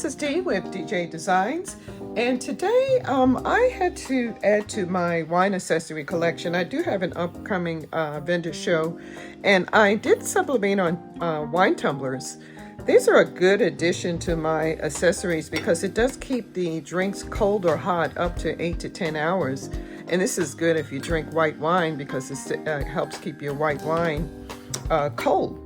this is Dee with DJ Designs, and today I had to add to my wine accessory collection. I do have an upcoming vendor show, and I did sublimate on wine tumblers. These are a good addition to my accessories because it does keep the drinks cold or hot up to 8 to 10 hours. And this is good if you drink white wine because it helps keep your white wine cold.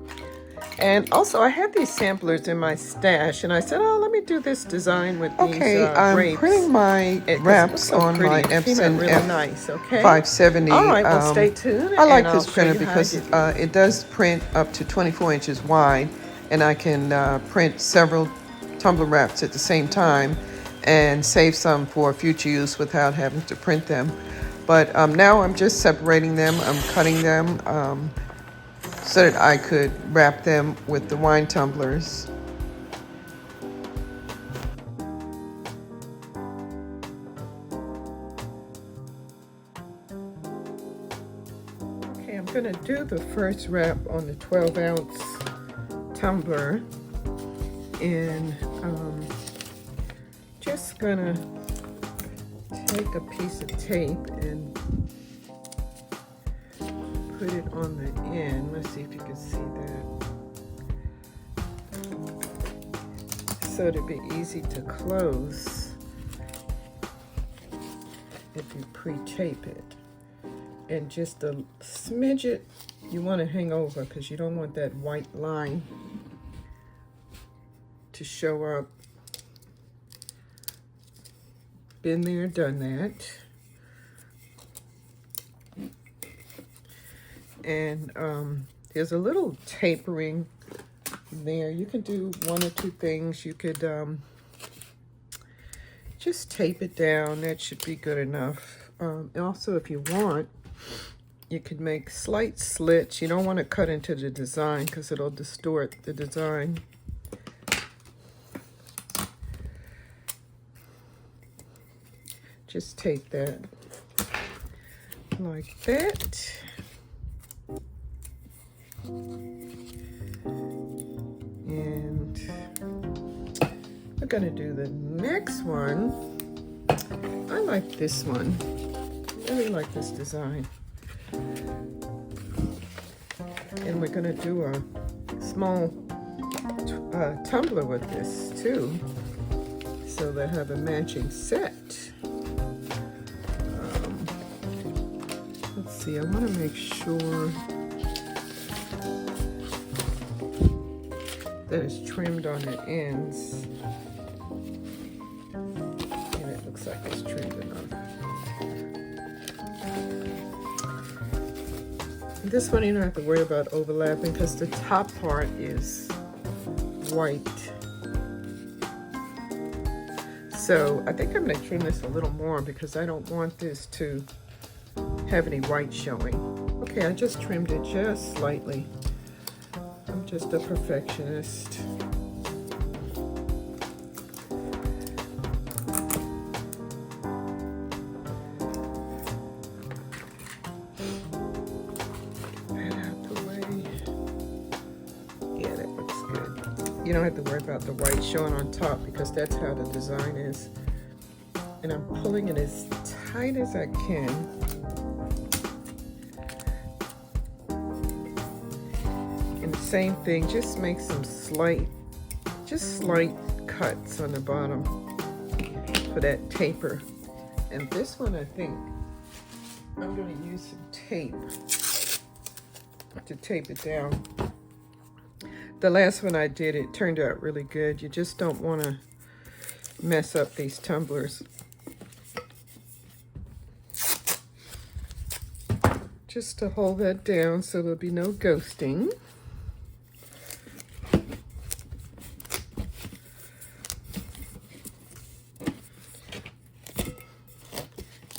And also, I had these samplers in my stash, and I said, "Oh, let me do this design with these grapes." I'm printing my wraps on my Epson really nice, okay? 570. All right, well, stay tuned. I like this printer because it does print up to 24 inches wide, and I can print several tumbler wraps at the same time and save some for future use without having to print them. But now I'm just separating them. I'm cutting them so that I could wrap them with the wine tumblers. Okay, I'm gonna do the first wrap on the 12-ounce tumbler, and just gonna take a piece of tape and put it on the end. Let's see if you can see that. So it'd be easy to close if you pre-tape it. And just a smidget you want to hang over because you don't want that white line to show up. Been there, done that. And there's a little tapering there. You can do one or two things. You could just tape it down. That should be good enough. And also, if you want, you could make slight slits. You don't want to cut into the design because it'll distort the design. Just tape that like that. And we're gonna do the next one. I like this one. I really like this design. And we're gonna do a small tumbler with this too, so they have a matching set. Let's see, I want to make sure that it's trimmed on the ends. And it looks like it's trimmed enough. This one you don't have to worry about overlapping because the top part is white. So I think I'm going to trim this a little more because I don't want this to have any white showing. Okay, I just trimmed it just slightly. I'm just a perfectionist. That out the way. Yeah, that looks good. You don't have to worry about the white showing on top because that's how the design is. And I'm pulling it as tight as I can. Same thing, just make some slight cuts on the bottom for that taper. And this one, I think I'm going to use some tape to tape it down. The last one I did, it turned out really good. You just don't want to mess up these tumblers. Just to hold that down so there'll be no ghosting.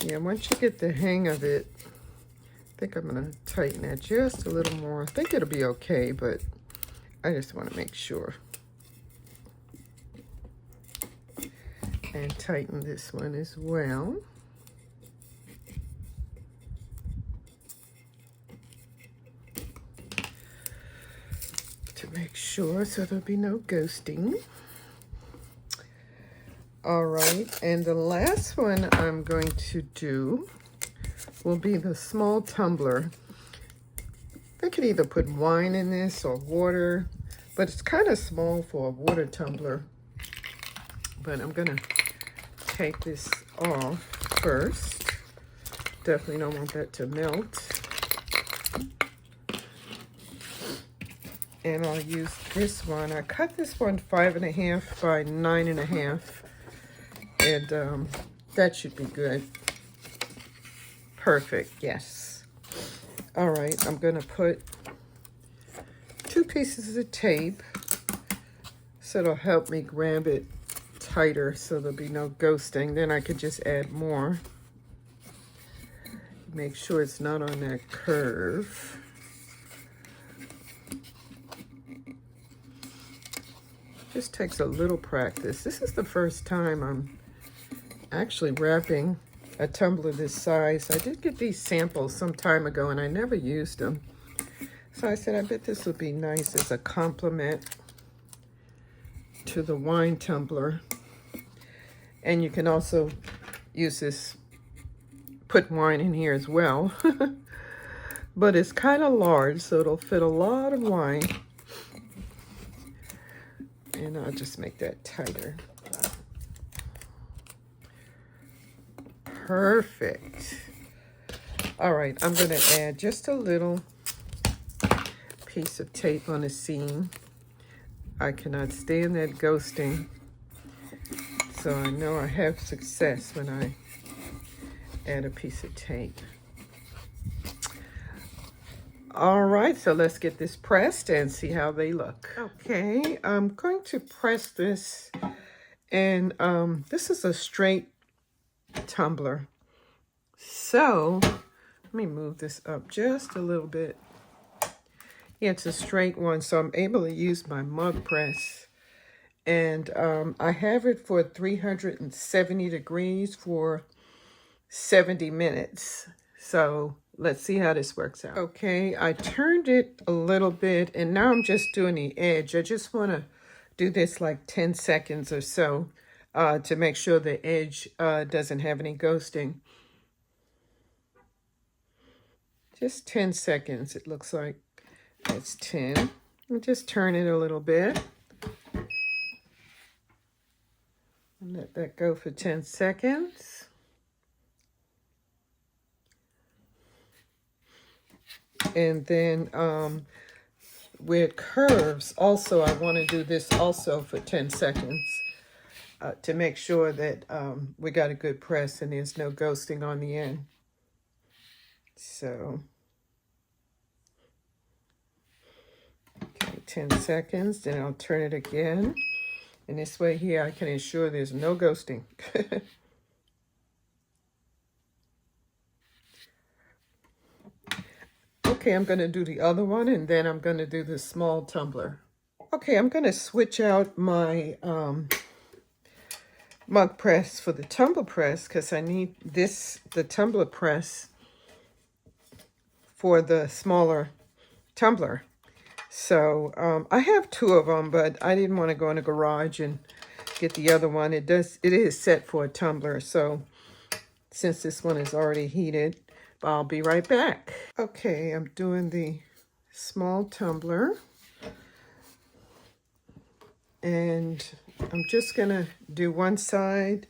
Yeah, once you get the hang of it, I think I'm going to tighten that just a little more. I think it'll be okay, but I just want to make sure. And tighten this one as well. To make sure so there'll be no ghosting. All right, and the last one I'm going to do will be the small tumbler. I could either put wine in this or water, but it's kind of small for a water tumbler. But I'm gonna take this off first. Definitely don't want that to melt. And I'll use this one. I cut this one 5.5 by 9.5, and that should be good. Perfect, yes. All right, I'm gonna put 2 pieces of tape so it'll help me grab it tighter so there'll be no ghosting. Then I could just add more. Make sure it's not on that curve. Just takes a little practice. This is the first time I'm actually wrapping a tumbler this size. I did get these samples some time ago and I never used them. So I said, I bet this would be nice as a compliment to the wine tumbler. And you can also use this, put wine in here as well. But it's kind of large, so it'll fit a lot of wine. And I'll just make that tighter. Perfect. All right, I'm going to add just a little piece of tape on the seam. I cannot stand that ghosting, so I know I have success when I add a piece of tape. All right, so let's get this pressed and see how they look. Okay, I'm going to press this, and this is a straight tumbler. So let me move this up just a little bit. Yeah, it's a straight one, so I'm able to use my mug press. And I have it for 370 degrees for 70 minutes. So let's see how this works out. Okay, I turned it a little bit, and now I'm just doing the edge. I just want to do this like 10 seconds or so to make sure the edge doesn't have any ghosting. Just 10 seconds, it looks like. That's 10. I'll just turn it a little bit. And let that go for 10 seconds. And then where it curves, also I want to do this also for 10 seconds to make sure that we got a good press and there's no ghosting on the end. So, okay, 10 seconds, then I'll turn it again. And this way here, I can ensure there's no ghosting. Okay, I'm going to do the other one, and then I'm going to do the small tumbler. Okay, I'm going to switch out my mug press for the tumbler press because I need the tumbler press for the smaller tumbler. So I have 2 of them, but I didn't want to go in the garage and get the other one. It is set for a tumbler, so since this one is already heated, I'll be right back. Okay, I'm doing the small tumbler, and I'm just gonna do one side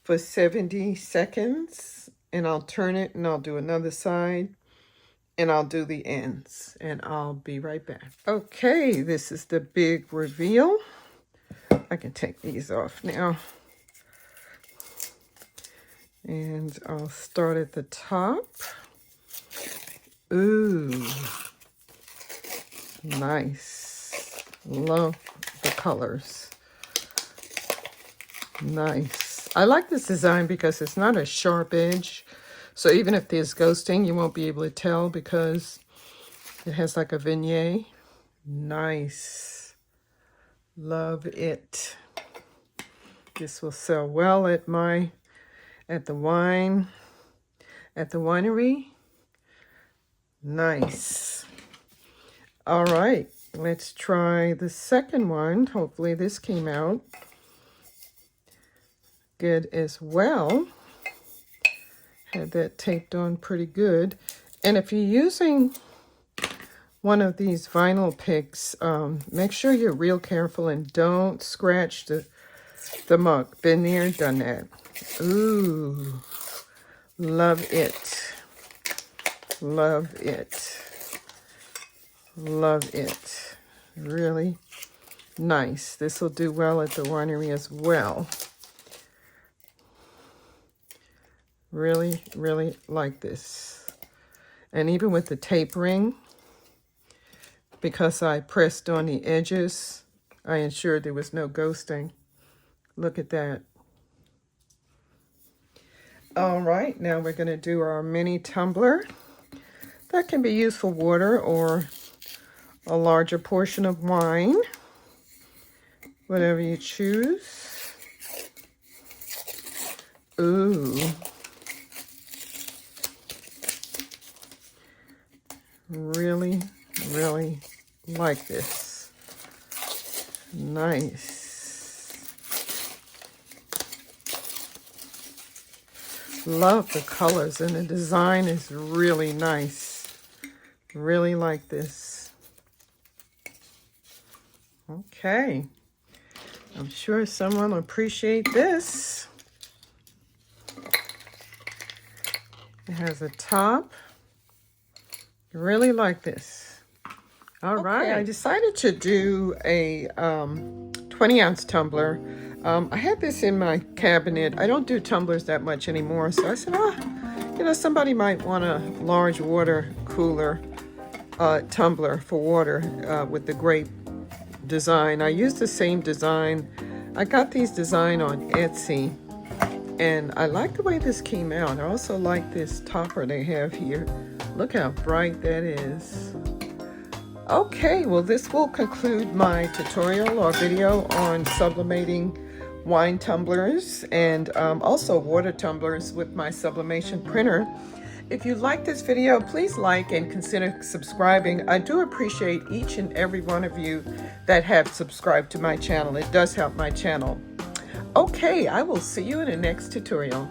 for 70 seconds, and I'll turn it and I'll do another side. And I'll do the ends, and I'll be right back. Okay, this is the big reveal. I can take these off now. And I'll start at the top. Ooh, nice. Love the colors. Nice. I like this design because it's not a sharp edge. So even if there's ghosting, you won't be able to tell because it has like a vignette. Nice. Love it. This will sell well at the winery. Nice. All right, let's try the second one. Hopefully this came out. good as well. Had that taped on pretty good. And if you're using one of these vinyl picks, make sure you're real careful and don't scratch the mug. Been there, done that. Ooh, love it. Love it. Love it. Really nice. This will do well at the winery as well. Really, really like this. And even with the tapering, because I pressed on the edges, I ensured there was no ghosting. Look at that. All right, now we're going to do our mini tumbler. That can be used for water or a larger portion of wine, whatever you choose. Ooh. Really, really like this. Nice. Love the colors, and the design is really nice. Really like this. Okay. I'm sure someone will appreciate this. It has a top. Really like this. All right, I decided to do a 20-ounce tumbler. I had this in my cabinet. I don't do tumblers that much anymore, so I said, you know, somebody might want a large water cooler tumbler for water with the grape design. I used the same design. I got these design on Etsy, and I like the way this came out. I also like this topper they have here. Look how bright that is. Okay, well, this will conclude my tutorial or video on sublimating wine tumblers and also water tumblers with my sublimation printer. If you like this video, please like and consider subscribing. I do appreciate each and every one of you that have subscribed to my channel. It does help my channel. Okay, I will see you in the next tutorial.